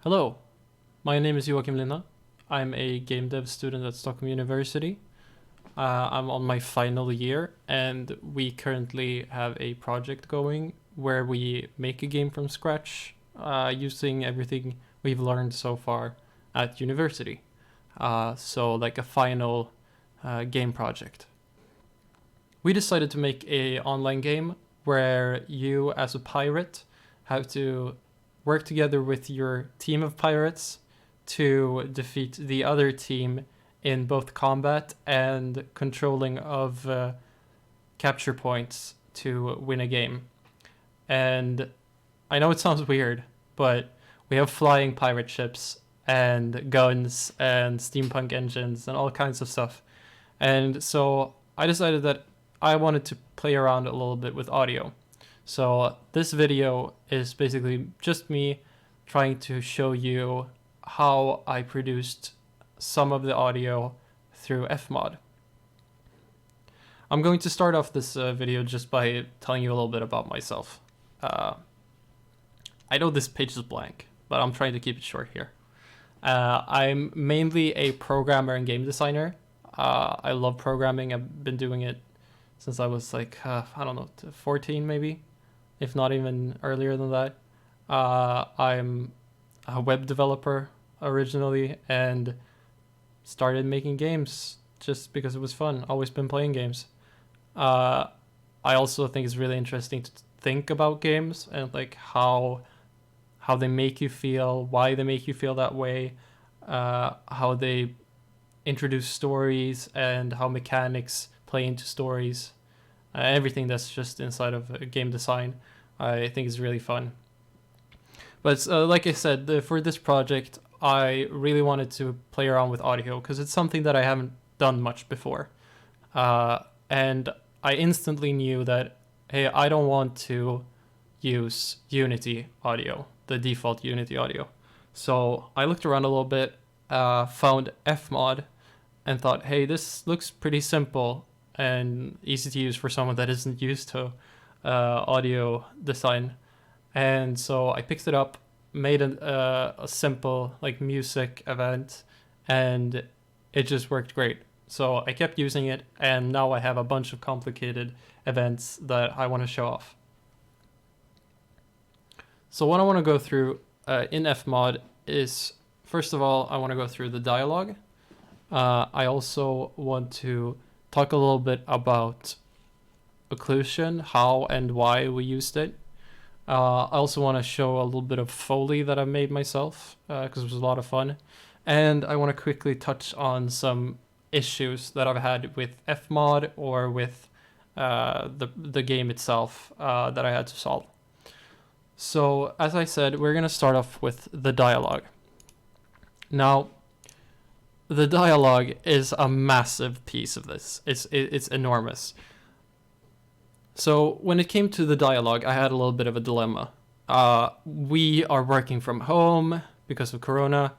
Hello, my name is Joachim Linna. I'm a game dev student at Stockholm University. I'm on my final year, and we currently have a project going where we make a game from scratch using everything we've learned so far at university. So like a final game project. We decided to make a online game where you as a pirate have to work together with your team of pirates to defeat the other team in both combat and controlling of capture points to win a game. And I know it sounds weird, but we have flying pirate ships and guns and steampunk engines and all kinds of stuff. And so I decided that I wanted to play around a little bit with audio. So this video is basically just me trying to show you how I produced some of the audio through FMOD. I'm going to start off this video just by telling you a little bit about myself. I know this page is blank, but I'm trying to keep it short here. I'm mainly a programmer and game designer. I love programming. I've been doing it since I was like, 14 maybe, if not even earlier than that. I'm a web developer originally and started making games just because it was fun. Always been playing games. I also think it's really interesting to think about games and like how they make you feel, why they make you feel that way, how they introduce stories and how mechanics play into stories. Everything that's just inside of game design, I think is really fun. But like I said, for this project, I really wanted to play around with audio because it's something that I haven't done much before. And I instantly knew that, hey, I don't want to use Unity audio, the default Unity audio. So I looked around a little bit, found FMOD, and thought, hey, this looks pretty simple and easy to use for someone that isn't used to audio design. And so I picked it up, made a simple like music event, and it just worked great. So I kept using it, and now I have a bunch of complicated events that I want to show off. So what I want to go through in FMOD is, first of all, I want to go through the dialogue. I also want to talk a little bit about occlusion, how and why we used it. I also want to show a little bit of Foley that I made myself because it was a lot of fun. And I want to quickly touch on some issues that I've had with FMOD or with the game itself that I had to solve. So as I said, we're going to start off with the dialogue. Now, the dialogue is a massive piece of this. It's enormous. So when it came to the dialogue, I had a little bit of a dilemma. We are working from home because of Corona,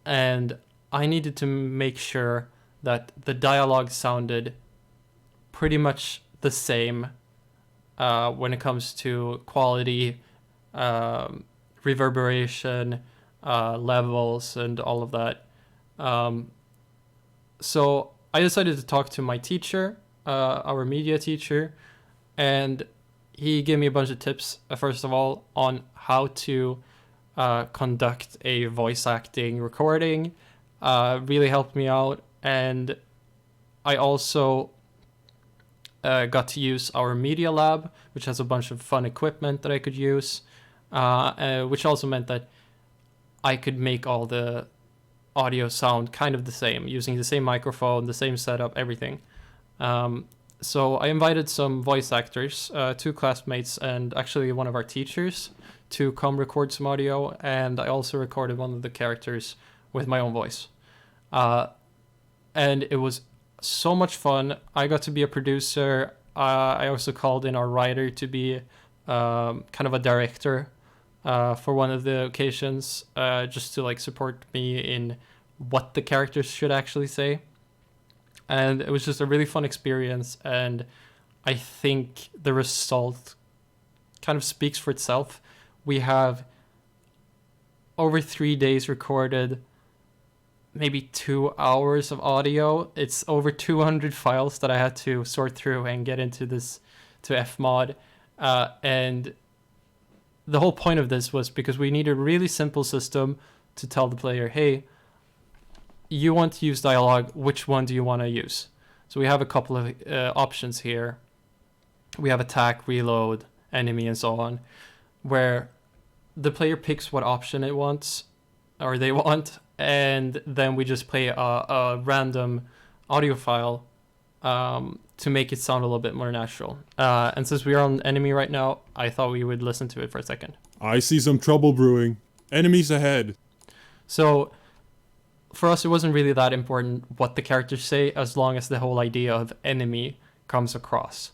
and I needed to make sure that the dialogue sounded pretty much the same when it comes to quality, reverberation, levels, and all of that. So I decided to talk to my teacher, our media teacher, and he gave me a bunch of tips, first of all, on how to conduct a voice acting recording. Really helped me out. And I also got to use our media lab, which has a bunch of fun equipment that I could use, which also meant that I could make all the audio sound kind of the same, using the same microphone, the same setup, everything. So I invited some voice actors, 2 classmates, and actually one of our teachers to come record some audio, and I also recorded one of the characters with my own voice. And it was so much fun. I got to be a producer. I also called in our writer to be kind of a director for one of the occasions, just to like support me in what the characters should actually say. And it was just a really fun experience, and I think the result kind of speaks for itself. We have over 3 days recorded maybe 2 hours of audio. It's over 200 files that I had to sort through and get into this to FMOD. And the whole point of this was because we need a really simple system to tell the player, hey, you want to use dialogue, which one do you want to use? So we have a couple of options here. We have attack, reload, enemy, and so on, where the player picks what option it wants, or they want, and then we just play a random audio file to make it sound a little bit more natural. And since we are on enemy right now, I thought we would listen to it for a second. I see some trouble brewing. Enemies ahead. So for us, it wasn't really that important what the characters say, as long as the whole idea of enemy comes across.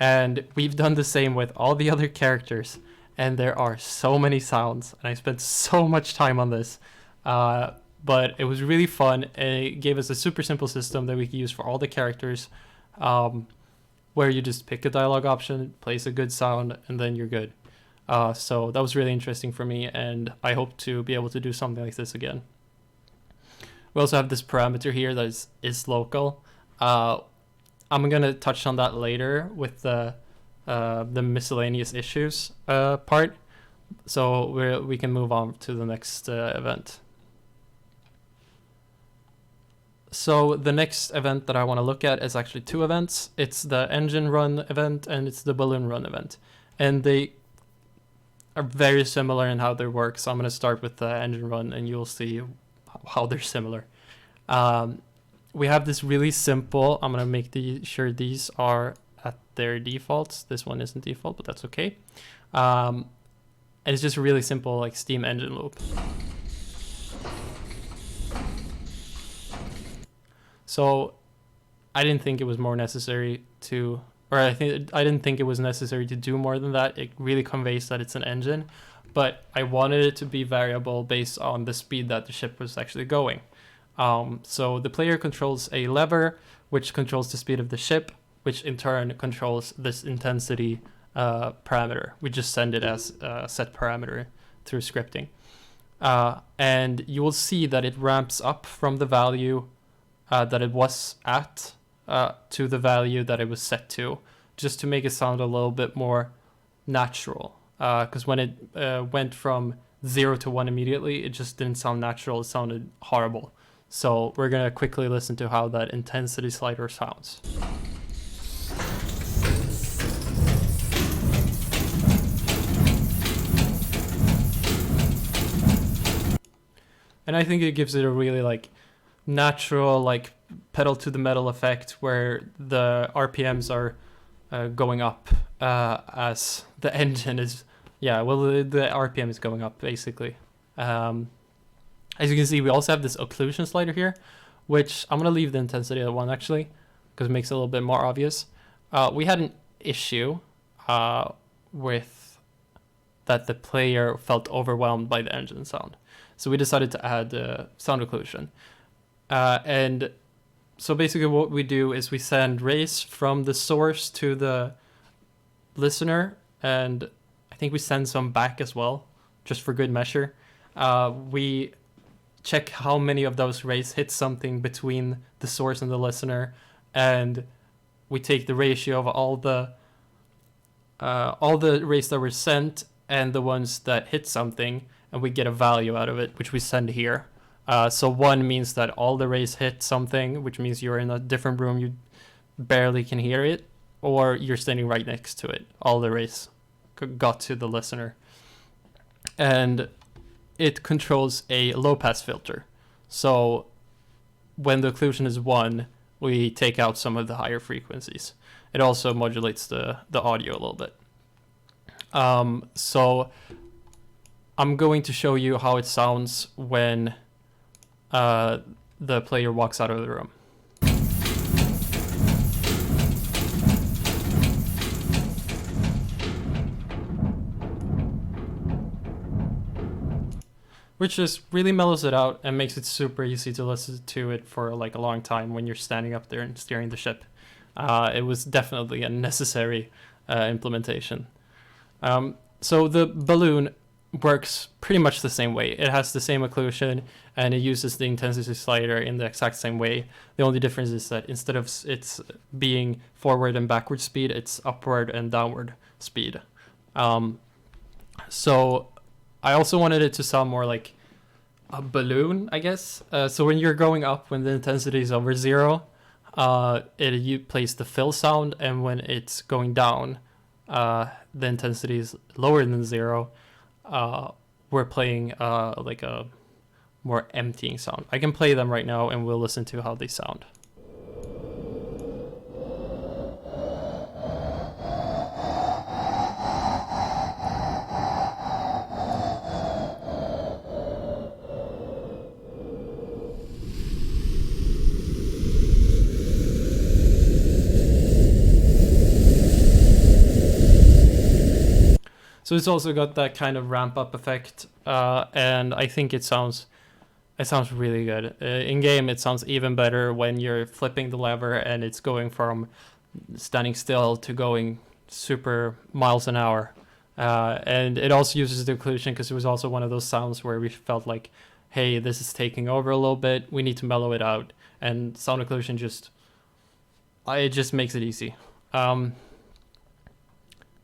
And we've done the same with all the other characters, and there are so many sounds, and I spent so much time on this. But it was really fun, and it gave us a super simple system that we could use for all the characters, where you just pick a dialogue option, plays a good sound, and then you're good. So that was really interesting for me, and I hope to be able to do something like this again. We also have this parameter here that is local. I'm gonna touch on that later with the miscellaneous issues part. So we can move on to the next event. So the next event that I want to look at is actually two events. It's the engine run event and it's the balloon run event. And they are very similar in how they work. So I'm going to start with the engine run and you'll see how they're similar. We have this really simple, I'm going to make sure these are at their defaults. This one isn't default, but that's okay. And it's just a really simple like Steam engine loop. So I didn't think it was more necessary to, or I didn't think it was necessary to do more than that. It really conveys that it's an engine, but I wanted it to be variable based on the speed that the ship was actually going. So the player controls a lever, which controls the speed of the ship, which in turn controls this intensity parameter. We just send it as a set parameter through scripting. And you will see that it ramps up from the value that it was at to the value that it was set to, just to make it sound a little bit more natural. Because when it went from 0 to 1 immediately, it just didn't sound natural. It sounded horrible. So we're going to quickly listen to how that intensity slider sounds. And I think it gives it a really like natural like pedal to the metal effect where the RPMs are going up as the engine is, the RPM is going up basically. As you can see, we also have this occlusion slider here, which I'm going to leave the intensity at 1 actually, because it makes it a little bit more obvious. We had an issue with that the player felt overwhelmed by the engine sound. So we decided to add sound occlusion. And so basically what we do is we send rays from the source to the listener, and I think we send some back as well, just for good measure. We check how many of those rays hit something between the source and the listener, and we take the ratio of all the rays that were sent and the ones that hit something, and we get a value out of it, which we send here. So 1 means that all the rays hit something, which means you're in a different room, you barely can hear it, or you're standing right next to it. All the rays got to the listener. And it controls a low pass filter. So when the occlusion is 1, we take out some of the higher frequencies. It also modulates the audio a little bit. So I'm going to show you how it sounds when the player walks out of the room. Which just really mellows it out and makes it super easy to listen to it for like a long time when you're standing up there and steering the ship. It was definitely a necessary implementation. So the balloon, works pretty much the same way. It has the same occlusion, and it uses the intensity slider in the exact same way. The only difference is that instead of it's being forward and backward speed, it's upward and downward speed. So I also wanted it to sound more like a balloon, I guess. So when you're going up, when the intensity is over 0, it plays the fill sound, and when it's going down, the intensity is lower than 0. We're playing like a more emptying sound. I can play them right now, and we'll listen to how they sound. So it's also got that kind of ramp up effect, and I think it sounds really good. In game, it sounds even better when you're flipping the lever and it's going from standing still to going super miles an hour. And it also uses the occlusion because it was also one of those sounds where we felt like, hey, this is taking over a little bit. We need to mellow it out, and sound occlusion just makes it easy.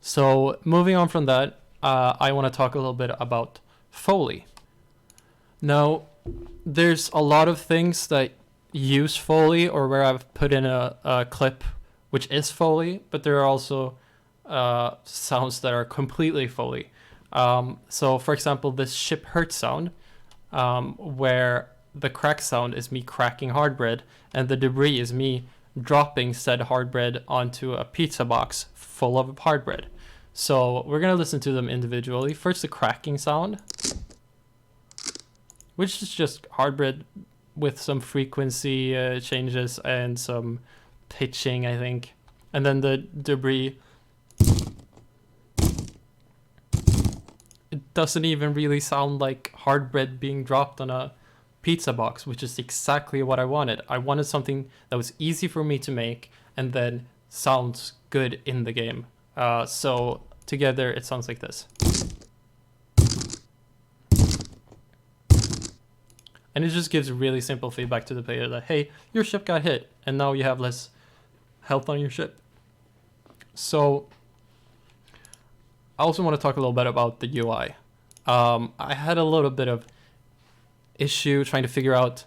So moving on from that, I want to talk a little bit about Foley. Now, there's a lot of things that use Foley, or where I've put in a clip which is Foley, but there are also sounds that are completely Foley. So for example, this ship hurt sound, where the crack sound is me cracking hard bread, and the debris is me dropping said hard bread onto a pizza box full of hard bread. So we're going to listen to them individually. First, the cracking sound, which is just hard bread with some frequency changes and some pitching, I think. And then the debris. It doesn't even really sound like hard bread being dropped on a pizza box, which is exactly what I wanted. I wanted something that was easy for me to make and then sounds good in the game. So together it sounds like this. And it just gives really simple feedback to the player that, hey, your ship got hit and now you have less health on your ship. So I also want to talk a little bit about the UI. I had a little bit of issue trying to figure out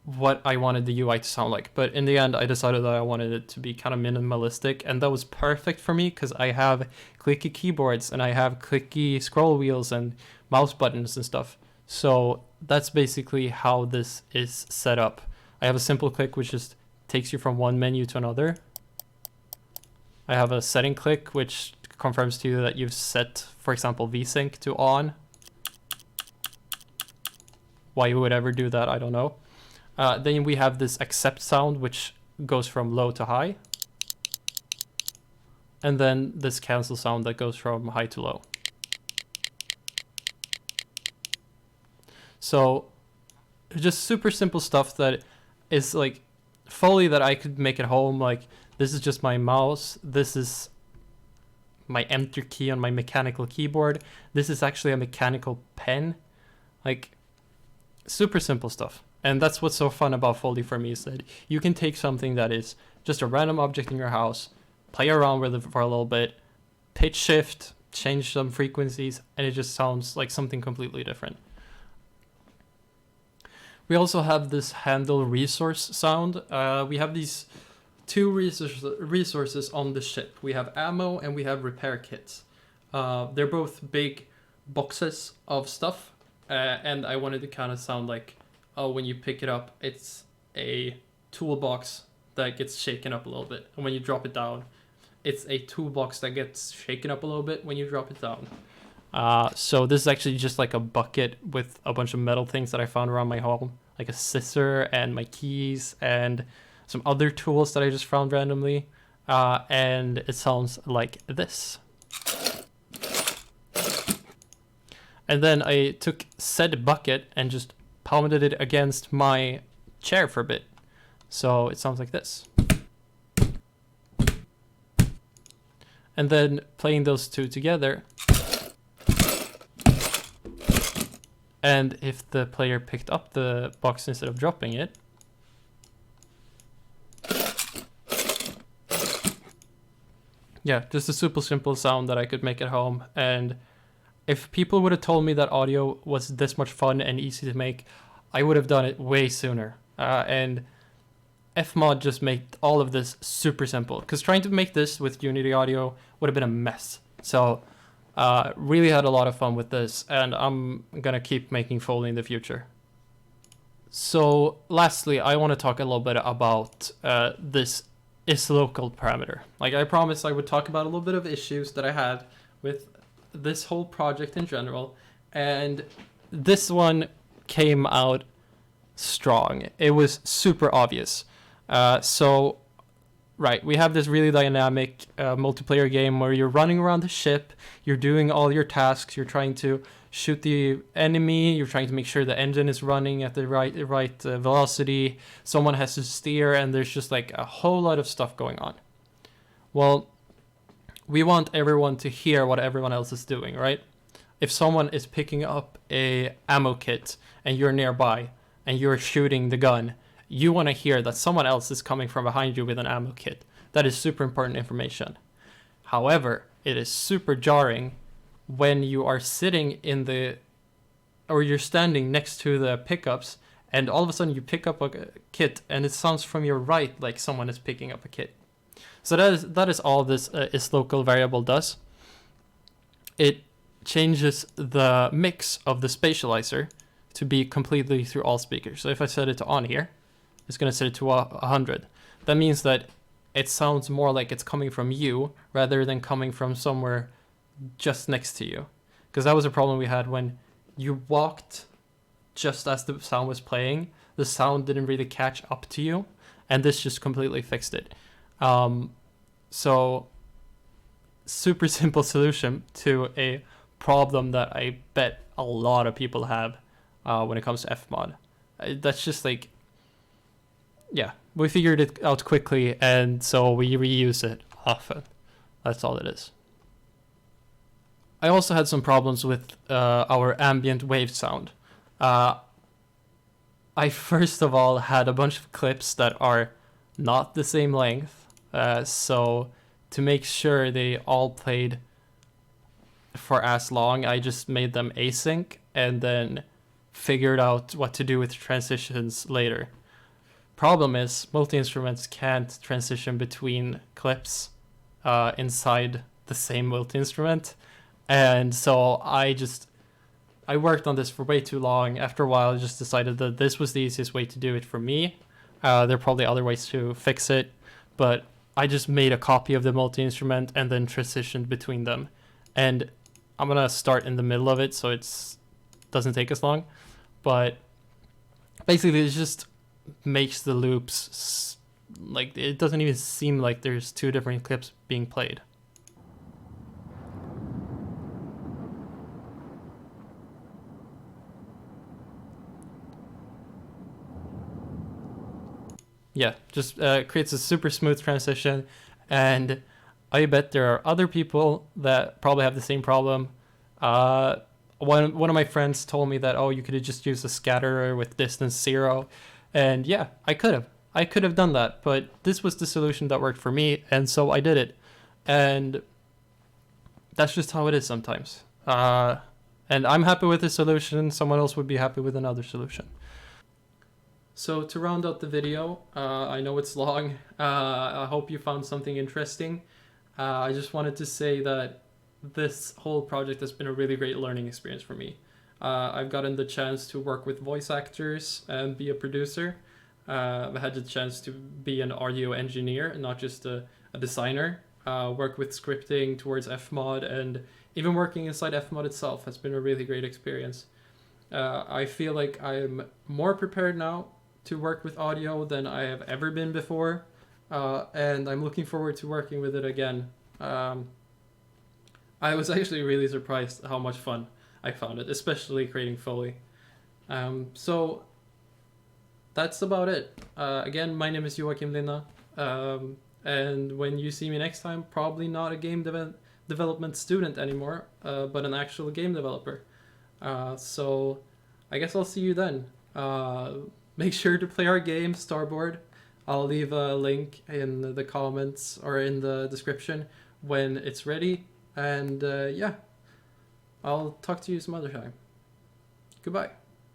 what I wanted the UI to sound like, but in the end I decided that I wanted it to be kind of minimalistic, and that was perfect for me because I have clicky keyboards and I have clicky scroll wheels and mouse buttons and stuff. So that's basically how this is set up. I have a simple click which just takes you from one menu to another. I have a setting click which confirms to you that you've set, for example, VSync to on. Why you would ever do that, I don't know. Then we have this accept sound, which goes from low to high. And then this cancel sound that goes from high to low. So just super simple stuff that is like Foley that I could make at home. Like, this is just my mouse. This is my enter key on my mechanical keyboard. This is actually a mechanical pen. Like, super simple stuff. And that's what's so fun about Foley for me, is that you can take something that is just a random object in your house, play around with it for a little bit, pitch shift, change some frequencies, and it just sounds like something completely different. We also have this handle resource sound. We have these two resources on the ship. We have ammo and we have repair kits. They're both big boxes of stuff, and I wanted to kind of sound like, oh, when you pick it up, it's a toolbox that gets shaken up a little bit, and when you drop it down, it's a toolbox that gets shaken up a little bit when you drop it down. So this is actually just like a bucket with a bunch of metal things that I found around my home, like a scissor and my keys and some other tools that I just found randomly. And it sounds like this. And then I took said bucket and just pounded it against my chair for a bit. So it sounds like this. And then playing those two together, And if the player picked up the box instead of dropping it, yeah, just a super simple sound that I could make at home. And if people would have told me that audio was this much fun and easy to make, I would have done it way sooner. And FMOD just made all of this super simple, because trying to make this with Unity audio would have been a mess. So really had a lot of fun with this, and I'm gonna keep making Foley in the future. So lastly, I want to talk a little bit about this isLocal parameter. Like I promised I would talk about a little bit of issues that I had with this whole project in general, and this one came out strong. It was super obvious. Right, we have this really dynamic multiplayer game where you're running around the ship, you're doing all your tasks, you're trying to shoot the enemy, you're trying to make sure the engine is running at the right velocity, someone has to steer, and there's just like a whole lot of stuff going on. Well, we want everyone to hear what everyone else is doing, right? If someone is picking up a ammo kit and you're nearby and you're shooting the gun, you want to hear that someone else is coming from behind you with an ammo kit. That is super important information. However, it is super jarring when you are sitting or you're standing next to the pickups, and all of a sudden you pick up a kit and it sounds from your right like someone is picking up a kit. So that is all this isLocal variable does. It changes the mix of the spatializer to be completely through all speakers. So if I set it to on here, it's going to set it to 100. That means that it sounds more like it's coming from you rather than coming from somewhere just next to you. Because that was a problem we had when you walked just as the sound was playing. The sound didn't really catch up to you, and this just completely fixed it. So super simple solution to a problem that I bet a lot of people have when it comes to FMOD. That's just like, yeah, we figured it out quickly, and so we reuse it often. That's all it is. I also had some problems with our ambient wave sound. I first of all had a bunch of clips that are not the same length, so to make sure they all played for as long, I just made them async and then figured out what to do with transitions later. Problem is, multi-instruments can't transition between clips inside the same multi-instrument, and so I worked on this for way too long. After a while, I just decided that this was the easiest way to do it for me. There are probably other ways to fix it, but I just made a copy of the multi-instrument and then transitioned between them. And I'm gonna start in the middle of it so it doesn't take as long, but basically it just makes the loops like it doesn't even seem like there's two different clips being played. Yeah, just creates a super smooth transition, and I bet there are other people that probably have the same problem. One of my friends told me that, oh, you could have just used a scatterer with distance 0. And yeah, I could have done that, but this was the solution that worked for me, and so I did it. And that's just how it is sometimes. And I'm happy with the solution. Someone else would be happy with another solution. So to round out the video, I know it's long. I hope you found something interesting. I just wanted to say that this whole project has been a really great learning experience for me. I've gotten the chance to work with voice actors and be a producer. I've had the chance to be an audio engineer, not just a designer. Work with scripting towards FMOD, and even working inside FMOD itself has been a really great experience. I feel like I'm more prepared now to work with audio than I have ever been before, and I'm looking forward to working with it again. I was actually really surprised how much fun I found it, especially creating Foley. So that's about it. Again, my name is Joachim Linna, and when you see me next time, probably not a game development student anymore, but an actual game developer. So I guess I'll see you then. Make sure to play our game, Starboard. I'll leave a link in the comments or in the description when it's ready. And yeah, I'll talk to you some other time. Goodbye.